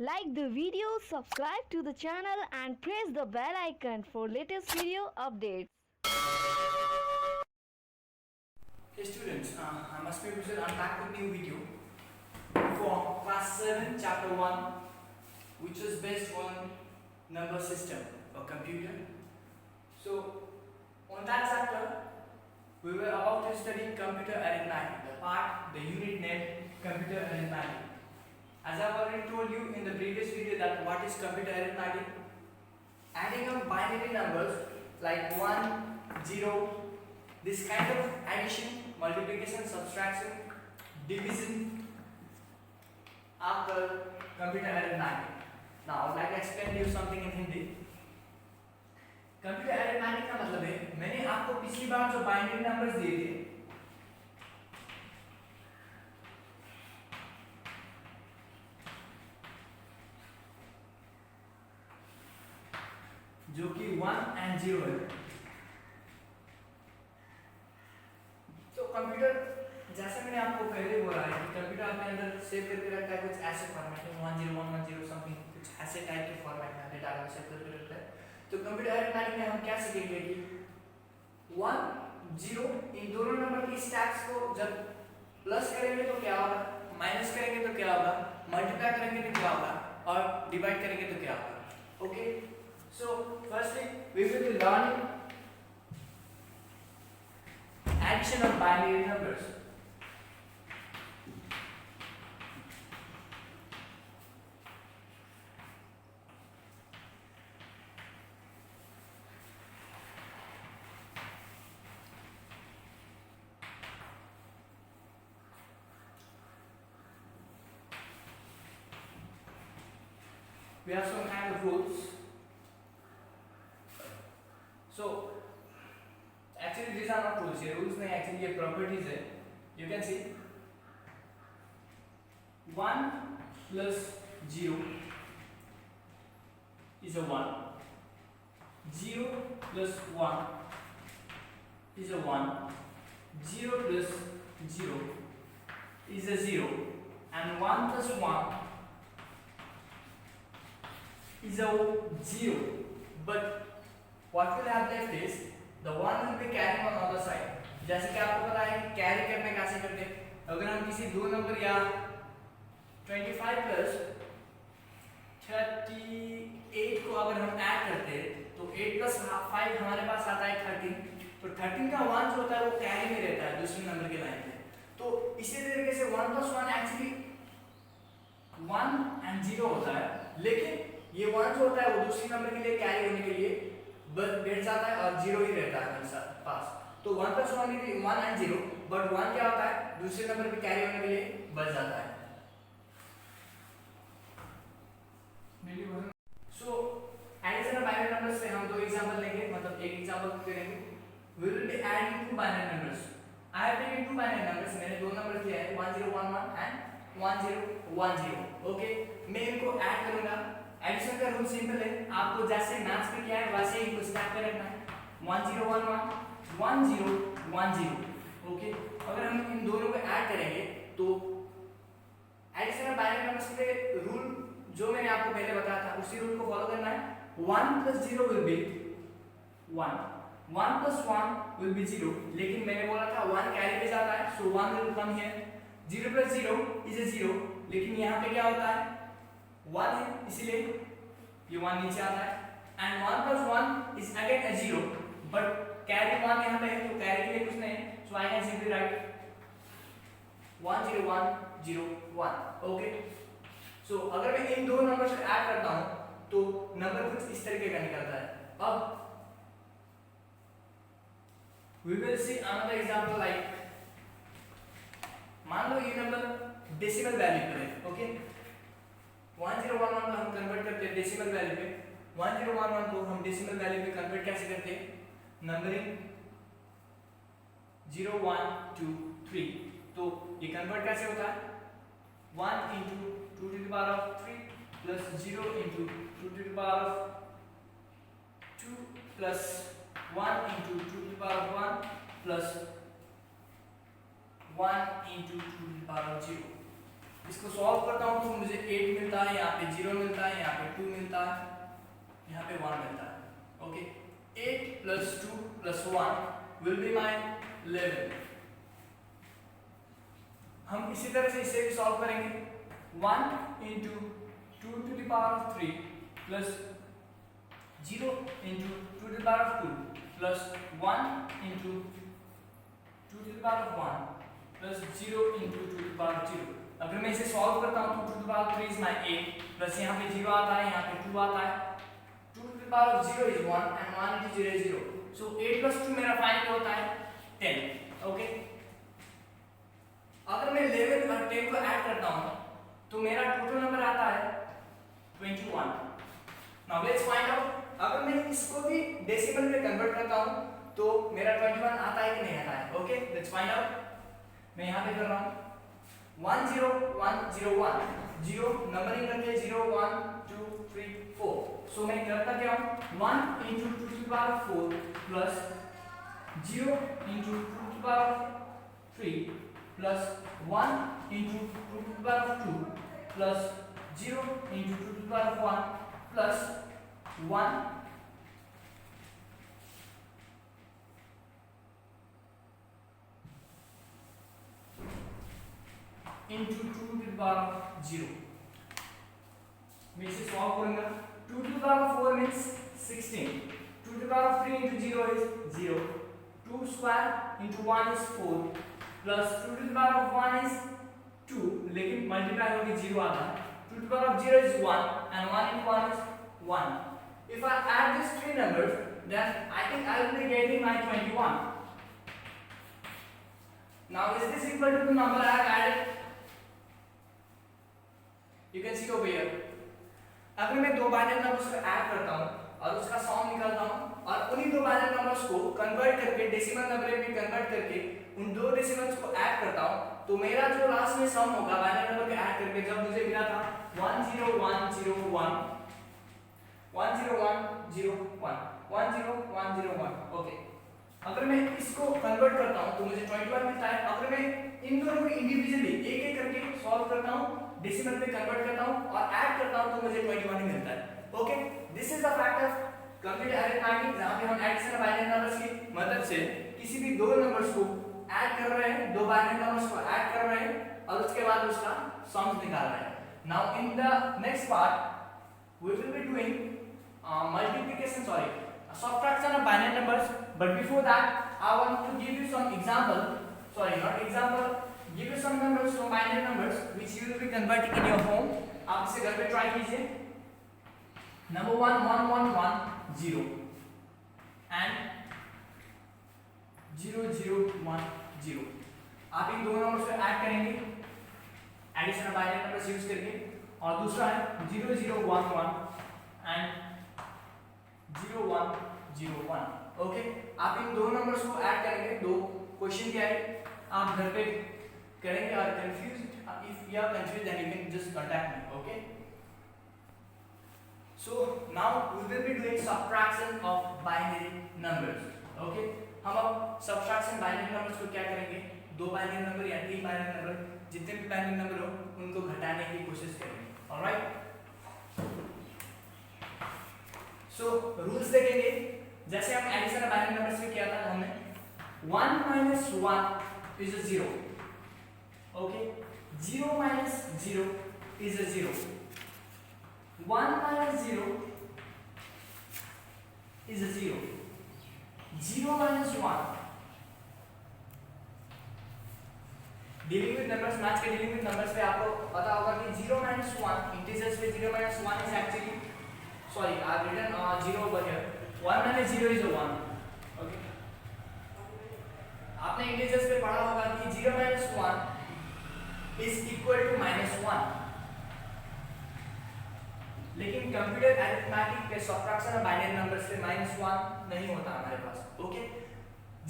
Like the video, subscribe to the channel and press the bell icon for latest video updates. Hey students, I'm Asmi Bhushan. I'm back with new video for class 7 chapter 1, which is based on number system or computer. So on that chapter we were about to study computer arithmetic, the unit named computer arithmetic. As I've already told you in the previous video that what is computer arithmetic, adding up binary numbers like 1, 0, this kind of addition, multiplication, subtraction, division after computer arithmetic. Now I would like to explain you something in Hindi. Computer arithmetic का मतलब है, मैंने आपको पिछली बार जो binary numbers दिए थे, जो कि 1 and 0 है, तो कंप्यूटर जैसे मैंने आपको पहले बोला है कि कंप्यूटर अपने अंदर सेव करके रखता है कुछ ऐसे फॉर्मेट में 10110 समथिंग, कुछ ऐसे टाइप के फॉर्मेट में डेटा को सेव करके रखता है. तो कंप्यूटर अरिथमेटिक में हम क्या सीखेंगे कि 1 0 इन दोनों नंबर की स्टैक्स को जब प्लस करेंगे तो क्या होगा, माइनस करेंगे तो क्या होगा, मल्टीप्लाई करेंगे तो क्या होगा और डिवाइड करेंगे तो क्या होगा. Okay, so firstly we will be learning addition of binary numbers. We have some kind of rules. So actually these are not rules. ये rules नहीं, actually ये properties है. You can see 1 plus 0 is a 1. 0 plus 1 is a 1. 0 plus 0 is a 0. And 1 plus 1 is a 0. But what will have left is the 1 will be carrying on other side. जैसे कि आपको पता है कि carry करने कैसे करते हैं. अगर हम किसी दो नंबर या 25 प्लस 38 को अगर हम ऐड करते हैं तो 8 प्लस 5 हमारे पास आता है 13. तो 13 का 1 जो होता है वो कैरी में रहता है दूसरे नंबर के लाइन पे. तो इसी तरीके से 1 plus 1 एक्चुअली 1 and 0 होता है, लेकिन ये 1 जो होता है वो दूसरे नंबर के लिए कैरी होने के लिए बैठ जाता है और 0 ही रहता है हमारे पास. तो 1 plus 1 is 1 and 0, बट 1 क्या होता है दूसरे नंबर पे कैरी होने के लिए बच जाता है. So addition of binary numbers से हम दो एग्जांपल लेंगे, मतलब एक एग्जांपल करेंगे. We will be adding two binary numbers. I have taken two binary numbers, मैंने दो नंबर लिए हैं 1011 एंड 1010. ओके, मैं इनको ऐड करूंगा. एडिशन का रूल सिंपल है, आपको जैसे मैथ्स में किया है वैसे ही इनको स्टैक कर रखना है. 1011 1010. ओके, अगर हम इन दोनों को ऐड करेंगे तो एडिशन ऑफ बाइनरी नंबर्स के लिए रूल जो मैंने आपको पहले बताया था उसी रूल को फॉलो करना है. 1 plus 0 will be 1. 1 plus 1 will be 0. लेकिन मैंने बोला था 1 कैरी पे जाता है, so 1 will come here. 0 plus 0 is a 0. लेकिन यहाँ पे क्या होता है 1 है, इसलिए ये 1 नीचे आता है. And 1 plus 1 is again a 0. But carry 1 यहाँ पे है तो कैरी के लिए कुछ नहीं है, so I can simply write 10101. Okay, सो अगर मैं इन दो नंबर से ऐड करता हूं तो नंबर कुछ इस तरीके का निकलता है. अब we will see another example like मान लो ये नंबर डेसिमल वैल्यू पर है. ओके, 1011 को हम कन्वर्ट करते हैं डेसिमल वैल्यू पे. 1011 को हम डेसिमल वैल्यू पे कन्वर्ट कैसे करते हैं, नंबरिंग 0 1 2 3. तो ये कन्वर्ट कैसे होता है 1 into 2 to the power of 3 plus 0 into 2 to the power of 2 plus 1 into 2 to the power of 1 plus 1 into 2 to the power of 0. इसको सॉल्व करता हूँ तो मुझे 8 मिलता है, यहाँ पे 0 मिलता है, यहाँ पे 2 मिलता है, यहाँ पे 1 मिलता है। Okay, 8 plus 2 plus 1 will be my 11। हम इसी तरह से इसे भी सॉल्व करेंगे। 1 into 2 to the power of 3 plus 0 into 2 to the power of 2 plus 1 into 2 to the power of 1 plus 0 into 2 to the power of 0। अगर मैं इसे सॉल्व करता हूँ तो 2 to the power of 3 is my 8 plus यहाँ पे 0 आता है, यहाँ पे 2 आता है, 2 to the power of 0 is 1 and 1 into 0 is 0। So 8 plus 2 मेरा फाइनल होता है 10। ओके, अगर मैं 11 और 10 को ऐड करता हूँ तो मेरा टोटल नंबर आता है 21। नाउ लेट्स फाइंड आउट, अगर मैं इसको भी डेसिमल में कन्वर्ट करता हूँ तो मेरा 21 आता है कि नहीं आता है। Okay, let's find out. मैं यहाँ पे कर रहा हूँ 1 0 1 0 1 0 नंबरिंग करके 0 1 2 3 4। सो मैं करता क्या हूँ 1 into 2 to the power of 4 plus 0 into 2 to the power of 3 plus 1 into 2 to the power of 2 plus 0 into 2 to the power of 1 plus 1 into 2 to the power of 0। मैं इसे सॉल्व करूंगा। 2 to the power of 4 means 16, 2 to the power of 3 into 0 is 0, 2 square into 1 is 4 plus 2 to the power of 1 is 2, लेकिन multiply होके 0 आता है, 2 to the power of 0 is 1 and 1 into 1 is 1। If I add these three numbers then I think I will be getting my 21। Now is this equal to the number I have added? You can see over here। अगर मैं दो binary numbers को add करता हूँ और उसका सम निकालता हूँ और उन्हीं दो बाइनरी नंबर्स को कन्वर्ट करके डेसिमल नंबर में कन्वर्ट करके उन दो डेसिमल्स को ऐड करता हूँ तो मेरा जो लास्ट में सम होगा बाइनरी नंबर को ऐड करके, जब मुझे मिला था 10101 10101 10101। ओके, अगर मैं इसको कन्वर्ट करता हूँ तो मुझे 21 मिलता है। अगर मैं इन दोनों को इंडिविजुअली एक एक करके सॉल्व करता हूँ, डेसिमल में कन्वर्ट करता हूँ और ऐड करता हूँ तो मुझे 21 ही मिलता है। Okay, this is the fact of complete arithmetic, जहाँ पे हम एडिशन बाइनरी नंबर्स की मदद से किसी भी दो नंबर्स को ऐड कर रहे हैं, दो बाइनरी नंबर्स को ऐड कर रहे हैं और उसके बाद उसका सम्स निकाल रहे हैं। Now in the next part we will be doing subtraction of binary numbers, but before that I want to give you some example, not example, give you some numbers from binary numbers which you will be converting in your home। आप इसे घर पे try कीजिए। Number 1 1 1 1 0 and 0 0 1 0। आप इन दो numbers को add करेंगे addition of binary numbers use करके, और दूसरा है 0 0 1 1 and 0 1 0 1। ओके, आप इन दो नंबर्स को ऐड करेंगे, दो क्वेश्चन दिया है, आप घर पे करेंगे और confuse, if you are confuse then you can just contact me. Okay, so now we will be doing subtraction of binary numbers. Okay, हम अब सबट्रैक्शन बाइनरी नंबर्स को क्या करेंगे, दो बाइनरी नंबर या तीन बाइनरी नंबर, जितने भी बाइनरी नंबर हो उनको घटाने की कोशिश करेंगे। ऑलराइट, सो रूल्स देखेंगे। जैसे हम एडिशन बाइनरी नंबर्स में किया था हमने 1 minus 1 is a 0। Okay, 0 minus 0 is a 0, 1 minus 0 is a 0, 0 minus 1। Dealing with numbers, maths के डीलिंग विद नंबर्स पे आपको पता होगा कि 0 minus 1 इंटीजर्स पे 0 minus 1 is actually, sorry I have written 0 over here, 1 minus 0 is a 1। okay, आपने integers पे पढ़ा होगा कि 0 minus 1 is equal to -1, लेकिन कंप्यूटर अरिथमेटिक पे सबट्रैक्शन ऑफ बाइनरी नंबर्स पे -1 नहीं होता हमारे पास। Okay,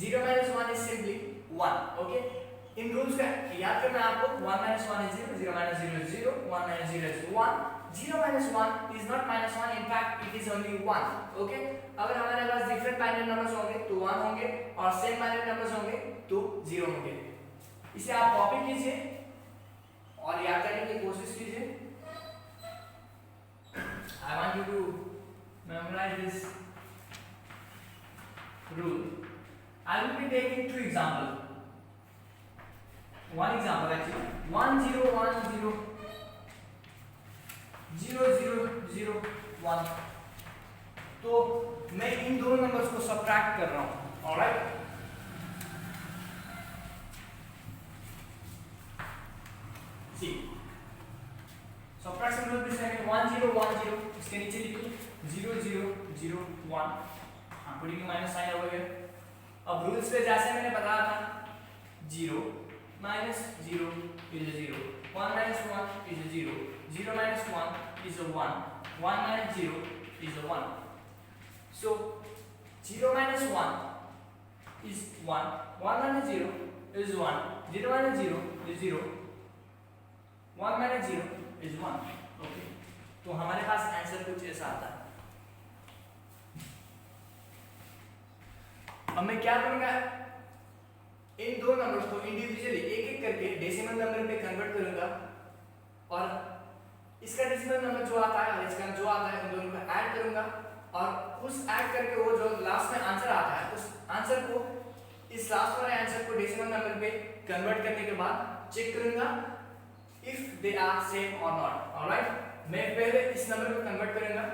0 minus 1 is simply 1। Okay, इन रूल्स का याद करना आपको। 1 minus 1 is 0, 0 minus 0 is 0, 1 minus 0 is 1, 0 minus 1 is not -1, in fact it is only 1। Okay, अगर हमारे पास डिफरेंट बाइनरी नंबर्स होंगे तो 1 होंगे और सेम बाइनरी नंबर्स होंगे तो 0 होंगे। इसे आप कॉपी कीजिए और याद करने की कोशिश कीजिए। I want you to memorise this rule. I will be taking two examples. One example actually 1010 0001. तो मैं इन दोनों नंबर्स को सब्ट्रैक्ट कर रहा हूँ। ऑलराइट, सी सब्ट्रैक्शन रूल किसका है? 1010 इसके नीचे लिखिए 0001, putting minus sign over here. अब रूल्स पे जैसे मैंने बताया था 0 minus 0 is a 0, 1 minus 1 is a 0, 0 minus 1 is a 1, 1 minus 0 is a 1. So 0 minus 1 is 1, 1 minus 0 is 1, 0 minus 0 is 0, 1 minus 0 is 1. Okay, तो हमारे पास आंसर कुछ ऐसा आता है। अब मैं क्या करूंगा, इन दो नंबर्स को इंडिविजुअली एक एक करके डेसिमल नंबर पे कन्वर्ट करूंगा और इसका डेसिमल नंबर जो आता है और इसका जो आता है उन दोनों को ऐड करूंगा और उस ऐड करके वो जो लास्ट में आंसर आता है उस आंसर को इस लास्ट वाले आंसर को डेसिमल नंबर पे कन्वर्ट करने के बाद चेक करूंगा इफ दे आर सेम और नॉट। ऑलराइट, मैं पहले इस नंबर को कन्वर्ट करूंगा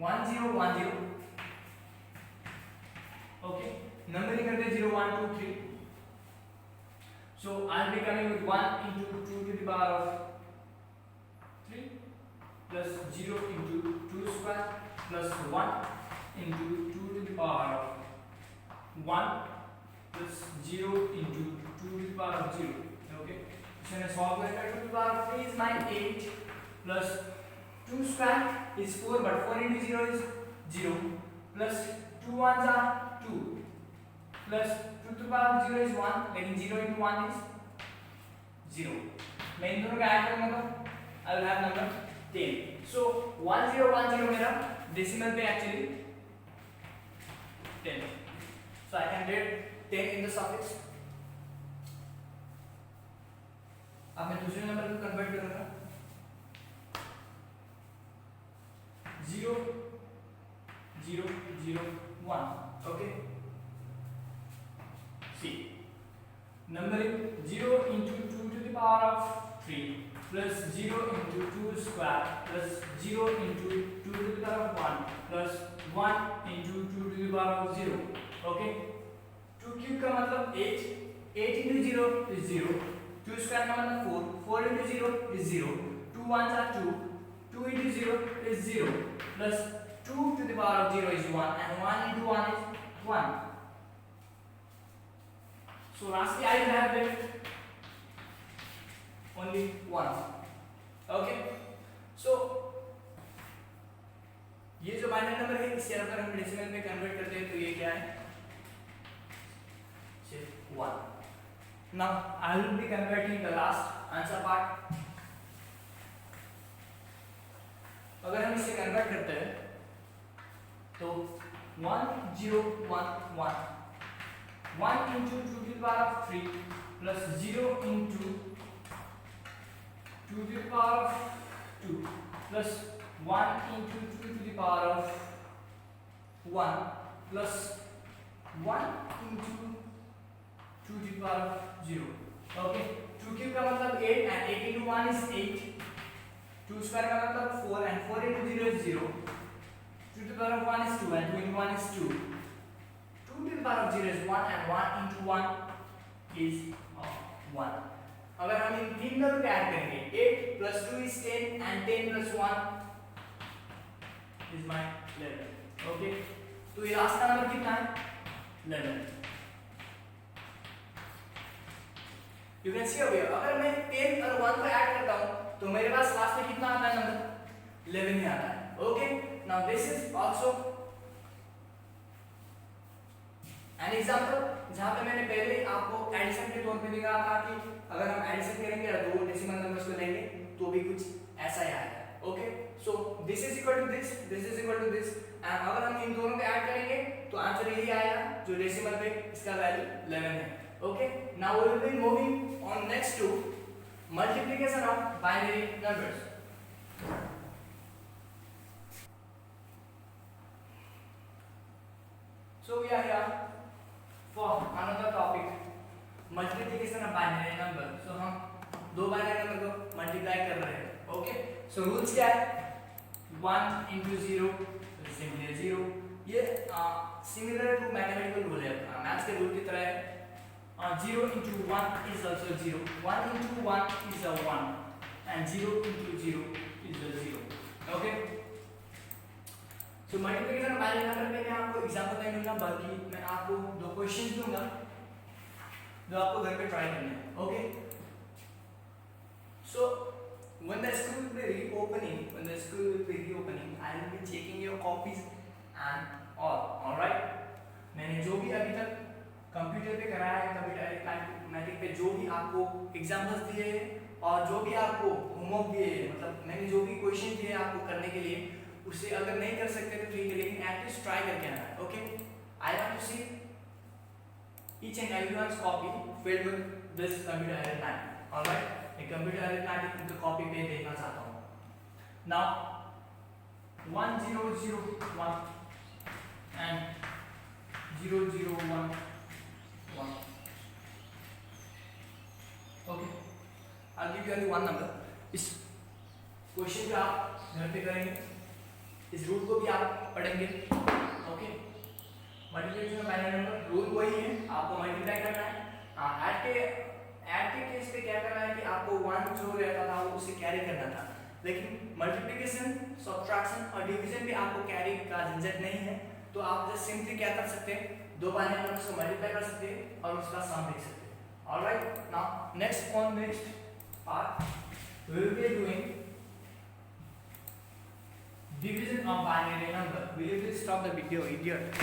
1010। ओके, नंबरिंग करते हैं 0 1 2 3। So I'll be coming with 1 into 2 to the power of 3 plus 0 into 2 square plus 1 into 2 to the power of 1 plus 0 into 2 to the power of 0. Okay, so when I solve that, 2 to the power of 3 is my 8 plus 2 square is 4, but 4 into 0 is 0 plus 2 ones are 2 plus 2 to the power of 0 is 1, लेकिन 0 into 1 is 0. मैं इन दोनों का add करूंगा तो I will have number 10. So 1010 मेरा decimal पे actually 10. So I can write 10 in the suffix. अब मैं दूसरे नंबर को कन्वर्ट करूंगा 0 0 0 1. Okay. See, numbering 0 into 2 to the power of 3 plus 0 into 2 square plus 0 into 2 to the power of 1 plus 1 into 2 to the power of 0. Okay, 2 cube का मतलब 8, 8 into 0 is 0, 2 square का मतलब 4, 4 into 0 is 0, 2 ones are 2, 2 into 0 is 0 plus 2 to the power of 0 is 1 and 1 into 1 is 1. So lastly I will have left only 1. Okay, so ये जो binary number है इसे अगर हम डेसिमल में कन्वर्ट करते हैं तो ये क्या है, सिर्फ 1. Now I will be converting the last answer part. अगर हम इसे कन्वर्ट करते हैं तो 1011 1 into 2 to the power of 3 plus 0 into 2 to the power of 2 plus 1 into 2 to the power of 1 plus 1 into 2 to the power of 0. Okay, 2 cube का मतलब 8 and 8 into 1 is 8, 2 square का मतलब 4 and 4 into 0 is 0, 2 to the power of 1 is 2 and 2 into 1 is 2, 2 to the power of 0 is 1 and 1 into 1 is 1. अगर हम इन तीन number को add करेंगे 8 plus 2 is 10 and 10 plus 1 is my 11. Okay, तो ये last का नंबर कितना है 11. You can see over here, अगर मैं 10 और 1 को ऐड करता हूँ तो मेरे पास लास्ट में कितना आता है नंबर 11 ही आता है. Okay, now this is also an example जहाँ पे मैंने पहले आपको एडिशन के तौर पे दिखाया था कि अगर हम एडिशन करेंगे और दो डेसिमल नंबर्स को लेंगे तो भी कुछ ऐसा ही आएगा. Okay, so this is equal to this, this is equal to this, and अगर हम इन दोनों को ऐड करेंगे तो आंसर यही आएगा जो डेसिमल पे इसका वैल्यू 11 है. Okay, now we will be moving on next to multiplication of binary numbers. So we are here for another topic, multiplication of binary number. So हम दो binary number को multiply कर रहे हैं. Okay. So rules क्या है? 1 into 0 is simply 0. ये similar to mathematical rule है. मैथ्स के रूल की तरह है. 0 into 1 is also 0. 1 into 1 is a 1, and 0 into 0 is a 0. Okay. So multiplication of binary number में मैं आपको एग्जांपल नहीं दूंगा, बल्कि मैं आपको दो क्वेश्चंस दूंगा जो आपको घर पे ट्राई करने हैं. Okay. So when the school will be reopening, I will be checking your copies and all right. मैंने जो भी अभी तक कंप्यूटर पे कराया है, कंप्यूटर अरिथमेटिक पे जो भी आपको एग्जांपल्स दिए हैं और जो भी आपको होमवर्क दिए हैं, मतलब मैंने जो भी क्वेश्चन दिए आपको करने के लिए, उससे अगर नहीं कर सकते तो ठीक है, लेकिन एटलीस्ट ट्राई करके आना है. Okay. I want to see each and everyone's copy filled with this computer arithmetic. Alright. एक कंप्यूटर अरिथमेटिक उनकी कॉपी पे देखना चाहता हूँ. Now 1 0 0 1 and 0 0 1 1. Okay. I'll give you only one number. इस क्वेश्चन को आप घर पे करेंगे, इस रूल को भी आप पढ़ेंगे. Okay. Multiplication of binary number rule वही है, आपको मल्टीप्लाई करना है. ऐड के केस पे क्या करना है कि आपको 1 जो रहता था वो उसे कैरी करना था, लेकिन मल्टीप्लिकेशन, सब्ट्रैक्शन और डिवीजन भी आपको कैरी का झंझट नहीं है. तो आप जस्ट सिंपली क्या कर सकते हैं, दो बाइनरी नंबर्स को मल्टीप्लाई कर सकते हैं और उसका सम लिख सकते हैं. Alright. Now next part we will be doing division of binary number. Will you please stop the video, idiot?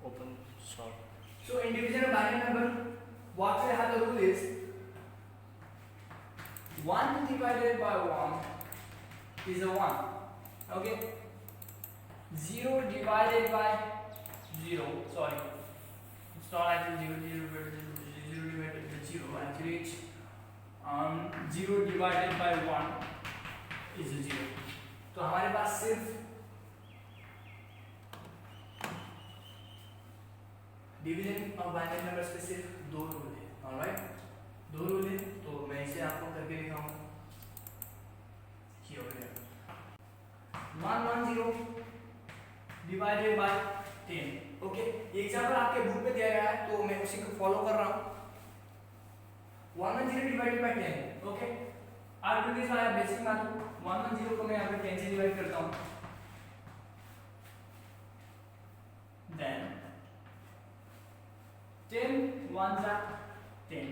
Open stop. So in division of binary number, what we have the rule is 1 divided by 1 is a 1. Okay. 0 divided by 0. Sorry, it's not actually 0 divided by 0. Actually, it's 0 divided by 1 is a 0. तो हमारे पास सिर्फ division of binary numbers पे सिर्फ दो rule है. Alright. दो rule है, तो मैं इसे आपको करके दिखाऊंगा. 1 1 0 डिवाइडेड बाय 10. ओके. ये एग्जांपल आपके बुक में दिया गया है, तो मैं उसी को फॉलो कर रहा हूँ. 1 1 0 डिवाइडेड बाय 10. ओके. आप डू दिस वाला बेसिक मैथ. 1 1 0 को मैं यहाँ पे 10 से डिवाइड करता हूँ. Then 10 1s are 10.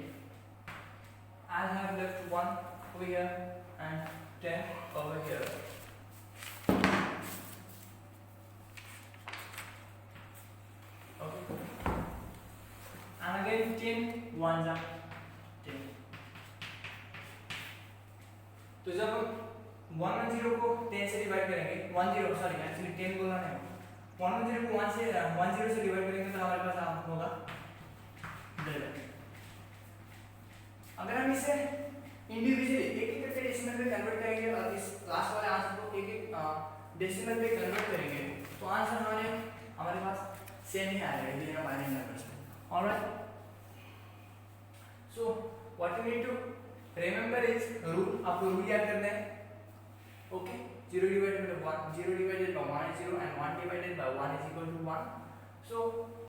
I have left 1 over here and 10 over here. Okay. And again 10 1s are 10. तो जब हम 1 1 0 को 10 से डिवाइड करेंगे, 1 0 सॉरी एक्चुअली 10 बोलना है. 1 1 0 को 1 0 से डिवाइड करेंगे तो हमारे पास आंसर होगा 11. अगर हम इसे इंडिविजुअली एक करके डेसिमल में कन्वर्ट करेंगे और इस लास्ट वाले आंसर को एक डेसिमल में कन्वर्ट करेंगे, तो आंसर हमारे पास सेम ही आएगा डिवीजन ऑफ बाइनरी नंबर्स में. Alright. So what you need to remember is rule. आपको रूल याद करना है. Okay. 0 divided by 1 0 divided by 1 is 0 and 1 divided by 1 is equal to 1. So